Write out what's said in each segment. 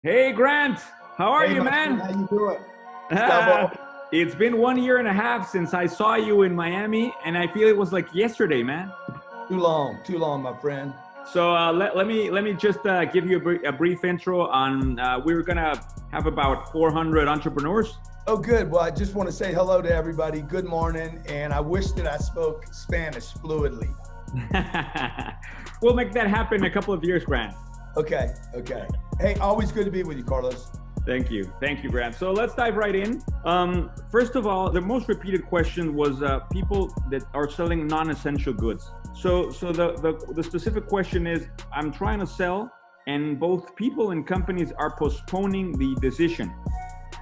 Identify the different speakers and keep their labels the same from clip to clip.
Speaker 1: Hey Grant, how are
Speaker 2: Hey,
Speaker 1: you,
Speaker 2: my friend,
Speaker 1: man?
Speaker 2: how you doing? Gustavo?
Speaker 1: It's been 1 year and a half since I saw you in Miami, and I feel it was like yesterday, man.
Speaker 2: Too long, my friend.
Speaker 1: So let me just give you a brief intro on. We're gonna have about 400 entrepreneurs.
Speaker 2: Oh, good. Well, I just want to say hello to everybody. Good morning. And I wish that I spoke Spanish fluidly.
Speaker 1: We'll make that happen in a couple of years, Grant.
Speaker 2: Okay. Hey, always good to be with you, Carlos.
Speaker 1: Thank you, Grant. So let's dive right in. First of all, the most repeated question was people that are selling non-essential goods. So the specific question is, I'm trying to sell, and both people and companies are postponing the decision.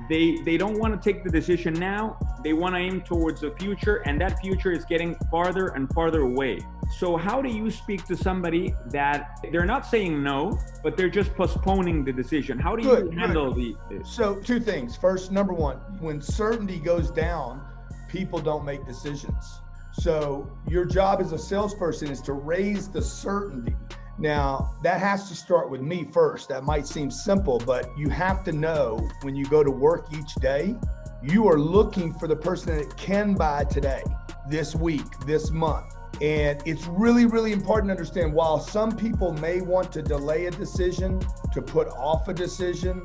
Speaker 1: They don't want to take the decision now. They want to aim towards the future, and that future is getting farther and farther away. So how do you speak to somebody that they're not saying no, but they're just postponing the decision? How do you handle this?
Speaker 2: So, two things. First, number one, when certainty goes down, people don't make decisions. So your job as a salesperson is to raise the certainty. Now, that has to start with me first. That might seem simple, but you have to know when you go to work each day, you are looking for the person that can buy today, this week, this month. And it's really, really important to understand, while some people may want to delay a decision, to put off a decision,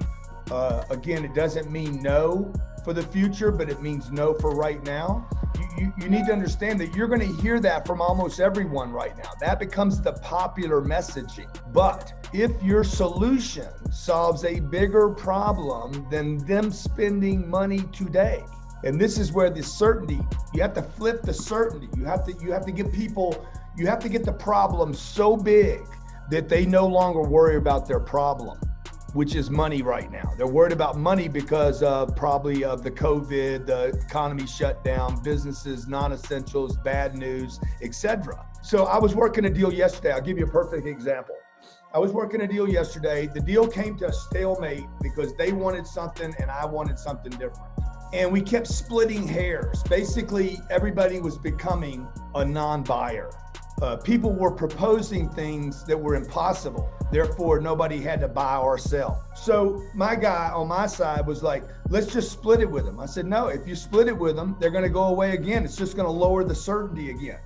Speaker 2: again, it doesn't mean no for the future, but it means no for right now. You need to understand that you're going to hear that from almost everyone right now. That becomes the popular messaging. But if your solution solves a bigger problem than them spending money today, and this is where the certainty, you have to flip the certainty. You have to get people, you have to get the problem so big that they no longer worry about their problem, which is money right now. They're worried about money because of probably of the COVID, the economy shut down, businesses, non-essentials, bad news, etc. So I was working a deal yesterday. I'll give you a perfect example. I was working a deal yesterday. The deal came to a stalemate because they wanted something and I wanted something different. And we kept splitting hairs. Basically, everybody was becoming a non-buyer. People were proposing things that were impossible. Therefore, nobody had to buy or sell. So my guy on my side was like, let's just split it with them. I said, no, if you split it with them, they're going to go away again. It's just going to lower the certainty again.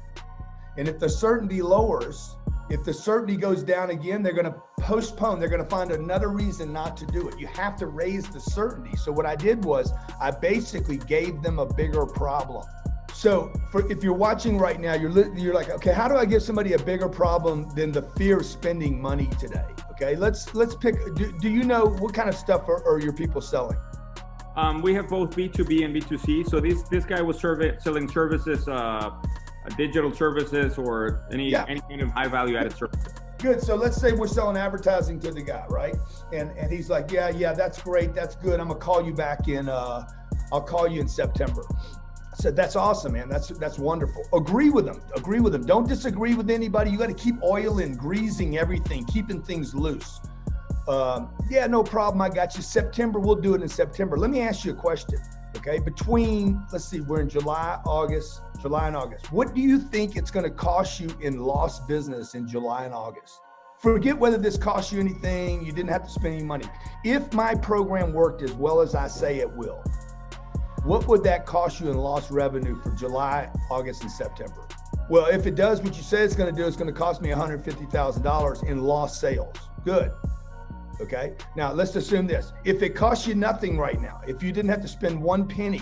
Speaker 2: And if the certainty lowers, if the certainty goes down again, they're going to postpone. They're going to find another reason not to do it. You have to raise the certainty. So what I did was I basically gave them a bigger problem. So if you're watching right now, you're like, okay, how do I give somebody a bigger problem than the fear of spending money today? Okay, let's pick. Do you know what kind of stuff are your people selling?
Speaker 1: We have both B2B and B2C. So this guy was selling services, digital services, or any kind of high value added service.
Speaker 2: Good. So let's say we're selling advertising to the guy, right? And he's like, yeah, that's great, that's good. I'm gonna call you back in. I'll call you in September. I said, that's awesome, man. That's wonderful. Agree with them. Don't disagree with anybody. You got to keep oiling, greasing everything, keeping things loose. Yeah, no problem. I got you. September, we'll do it in September. Let me ask you a question. Okay, let's see, we're in July and August. What do you think it's going to cost you in lost business in July and August? Forget whether this costs you anything. You didn't have to spend any money. If my program worked as well as I say it will, what would that cost you in lost revenue for July, August, and September? Well, if it does what you say it's going to do, it's going to cost me $150,000 in lost sales. Good. Okay. Now let's assume this. If it costs you nothing right now, if you didn't have to spend one penny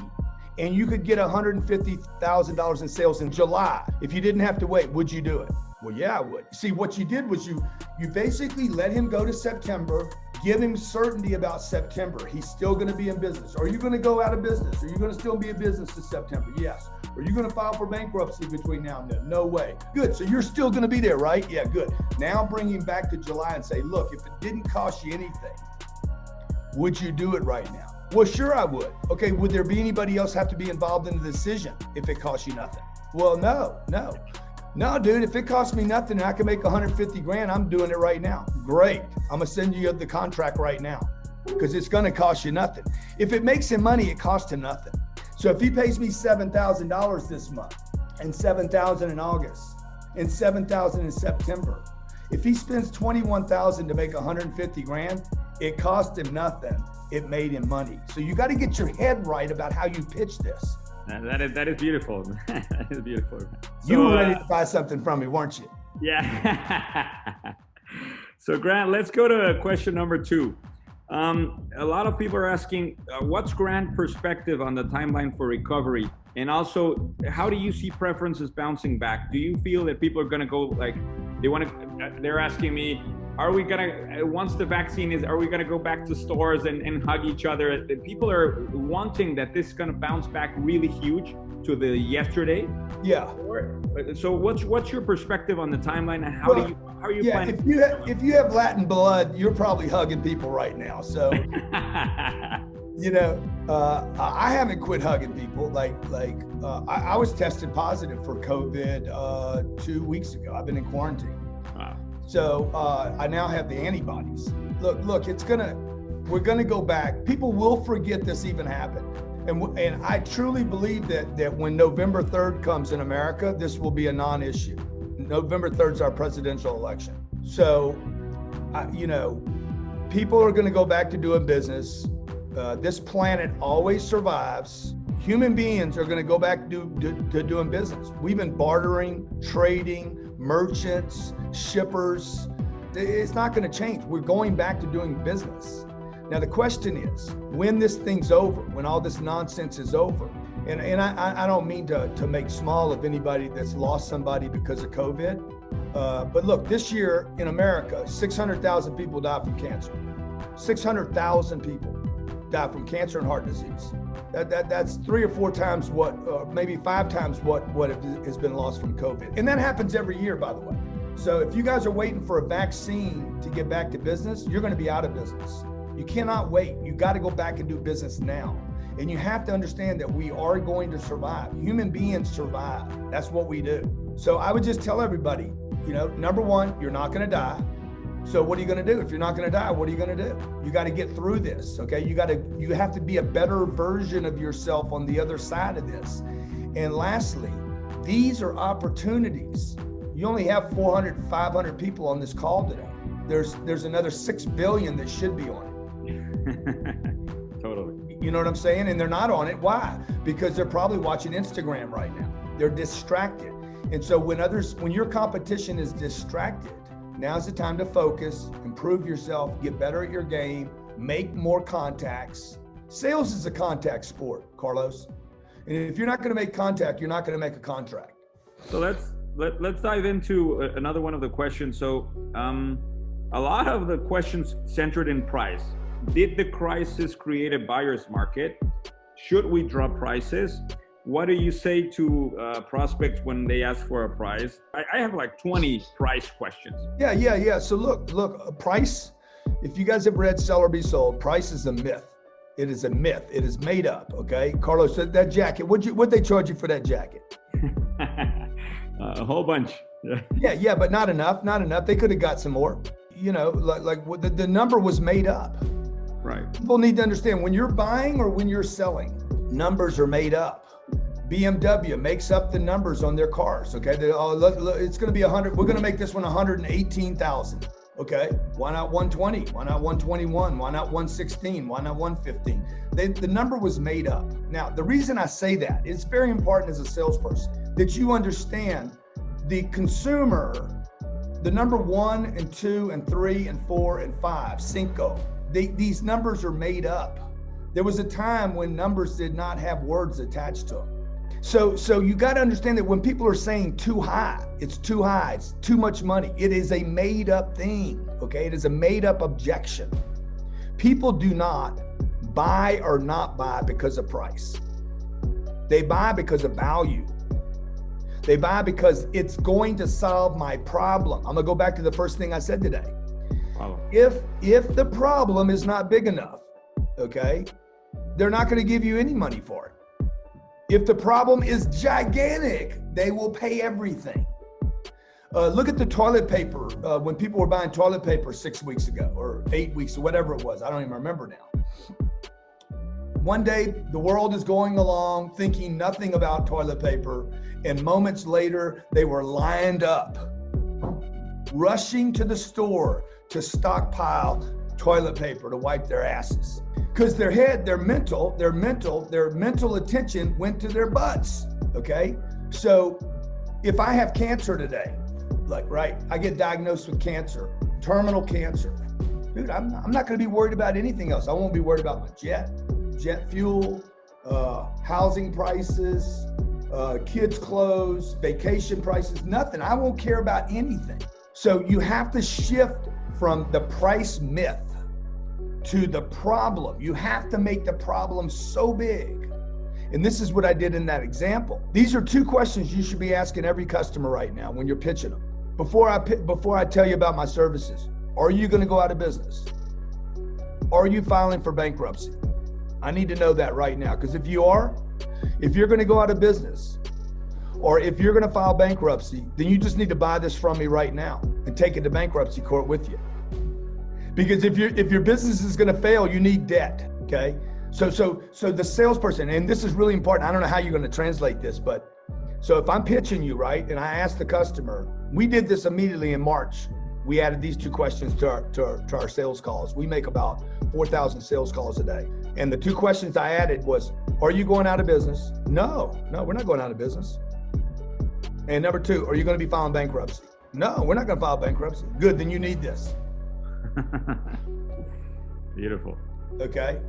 Speaker 2: and you could get $150,000 in sales in July, if you didn't have to wait, would you do it? Well, yeah, I would. See, what you did was you basically let him go to September, give him certainty about September. He's still going to be in business. Are you going to go out of business? Are you going to still be in business in September? Yes. Are you going to file for bankruptcy between now and then? No way. Good. So you're still going to be there, right? Yeah, good. Now bring him back to July and say, look, if it didn't cost you anything, would you do it right now? Well, sure I would. Okay, would there be anybody else have to be involved in the decision if it costs you nothing? Well, no, dude, if it costs me nothing and I can make 150 grand, I'm doing it right now. Great. I'm gonna send you the contract right now because it's gonna cost you nothing. If it makes him money, it costs him nothing. So if he pays me $7,000 this month and $7,000 in August and $7,000 in September, if he spends $21,000 to make 150 grand, It cost him nothing. It made him money. So you got to get your head right about how you pitch this.
Speaker 1: That is beautiful. That is beautiful. So,
Speaker 2: you were ready to buy something from me, weren't you?
Speaker 1: Yeah. So Grant, let's go to question number 2. A lot of people are asking, what's Grant's perspective on the timeline for recovery? And also, how do you see preferences bouncing back? Do you feel that people are going to go like, they're asking me, are we going to, once the vaccine is, are we going to go back to stores and hug each other? People are wanting that this is going to bounce back really huge to the yesterday.
Speaker 2: Yeah.
Speaker 1: So what's your perspective on the timeline, and how are you planning?
Speaker 2: If you have Latin blood, you're probably hugging people right now. So, I haven't quit hugging people. I was tested positive for COVID 2 weeks ago. I've been in quarantine.
Speaker 1: Wow.
Speaker 2: So I now have the antibodies. Look, we're gonna go back. People will forget this even happened. And I truly believe that when November 3rd comes in America, this will be a non-issue. November 3rd is our presidential election. So, people are gonna go back to doing business. This planet always survives. Human beings are gonna go back to doing business. We've been bartering, trading, merchants, shippers. It's not gonna change. We're going back to doing business. Now, the question is, when this thing's over, when all this nonsense is over, and I don't mean to make small of anybody that's lost somebody because of COVID, but look, this year in America, 600,000 people died from cancer. 600,000 people died from cancer and heart disease. That's 3 or 4 times what, maybe 5 times what has been lost from COVID. And that happens every year, by the way. So if you guys are waiting for a vaccine to get back to business, you're gonna be out of business. You cannot wait. You got to go back and do business now. And you have to understand that we are going to survive. Human beings survive. That's what we do. So I would just tell everybody, number one, you're not going to die. So what are you going to do? If you're not going to die, what are you going to do? You got to get through this. Okay. You have to be a better version of yourself on the other side of this. And lastly, these are opportunities. You only have 400, 500 people on this call today. There's another 6 billion that should be on it.
Speaker 1: Totally.
Speaker 2: You know what I'm saying? And they're not on it. Why? Because they're probably watching Instagram right now. They're distracted. And so when your competition is distracted, now's the time to focus, improve yourself, get better at your game, make more contacts. Sales is a contact sport, Carlos. And if you're not going to make contact, you're not going to make a contract.
Speaker 1: So let's dive into another one of the questions. So a lot of the questions centered in price. Did the crisis create a buyer's market? Should we drop prices? What do you say to prospects when they ask for a price? I have like 20 price questions.
Speaker 2: Yeah. So look, price, if you guys have read Sell or Be Sold, price is a myth. It is a myth. It is made up, okay? Carlos, that jacket, what'd they charge you for that jacket?
Speaker 1: A whole bunch.
Speaker 2: Yeah, but not enough. They could have got some more. The number was made up.
Speaker 1: Right.
Speaker 2: People need to understand, when you're buying or when you're selling, numbers are made up. BMW makes up the numbers on their cars, okay? It's gonna be 100, we're gonna make this one 118,000, okay? Why not 120? Why not 121? Why not 116? Why not 115? The number was made up. Now, the reason I say that, it's very important as a salesperson, that you understand the consumer, the number 1 and 2 and 3 and 4 and 5, cinco, these numbers are made up. There was a time when numbers did not have words attached to them. So you got to understand that when people are saying too high, it's too much money. It is a made up thing, okay? It is a made up objection. People do not buy or not buy because of price. They buy because of value. They buy because it's going to solve my problem. I'm gonna go back to the first thing I said today.
Speaker 1: Wow.
Speaker 2: If the problem is not big enough, okay, they're not gonna give you any money for it. If the problem is gigantic, they will pay everything. Look at the toilet paper. When people were buying toilet paper 6 weeks ago or 8 weeks or whatever it was, I don't even remember now. One day, the world is going along thinking nothing about toilet paper, and moments later, they were lined up, rushing to the store to stockpile toilet paper to wipe their asses. Because their mental attention went to their butts, okay? So if I have cancer today, I get diagnosed with cancer, terminal cancer. Dude, I'm not gonna be worried about anything else. I won't be worried about my jet fuel, housing prices, kids' clothes, vacation prices, nothing. I won't care about anything. So you have to shift from the price myth to the problem. You have to make the problem so big. And this is what I did in that example. These are two questions you should be asking every customer right now when you're pitching them. Before I tell you about my services, are you gonna go out of business? Are you filing for bankruptcy? I need to know that right now, because if you're gonna go out of business, or if you're gonna file bankruptcy, then you just need to buy this from me right now and take it to bankruptcy court with you. Because if your business is gonna fail, you need debt, okay? So the salesperson, and this is really important, I don't know how you're gonna translate this, but so if I'm pitching you, right, and I ask the customer, we did this immediately in March. We added these two questions to our sales calls. We make about 4,000 sales calls a day. And the two questions I added was, are you going out of business? No, we're not going out of business. And number two, are you going to be filing bankruptcy? No, we're not going to file bankruptcy. Good, then you need this.
Speaker 1: Beautiful.
Speaker 2: Okay.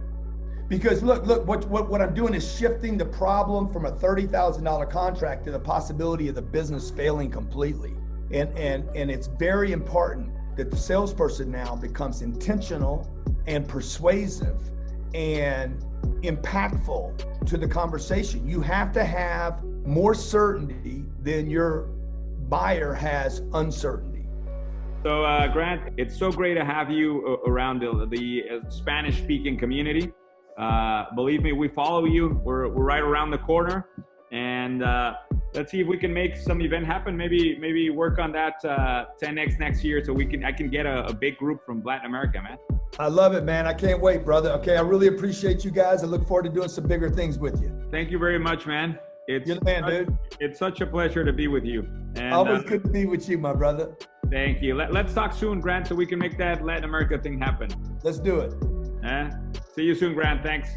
Speaker 2: Because look, what I'm doing is shifting the problem from a $30,000 contract to the possibility of the business failing completely. And it's very important that the salesperson now becomes intentional and persuasive and impactful to the conversation. You have to have more certainty than your buyer has uncertainty.
Speaker 1: So Grant, it's so great to have you around the Spanish-speaking community. Believe me, we follow you. We're right around the corner, and let's see if we can make some event happen. Maybe work on that 10X next year, so I can get a big group from Latin America, man.
Speaker 2: I love it, man. I can't wait, brother. Okay, I really appreciate you guys. I look forward to doing some bigger things with you.
Speaker 1: Thank you very much, man. You're
Speaker 2: the man, dude.
Speaker 1: It's such a pleasure to be with you. And,
Speaker 2: always good to be with you, my brother.
Speaker 1: Thank you. Let's talk soon, Grant, so we can make that Latin America thing happen.
Speaker 2: Let's do it.
Speaker 1: See you soon, Grant. Thanks.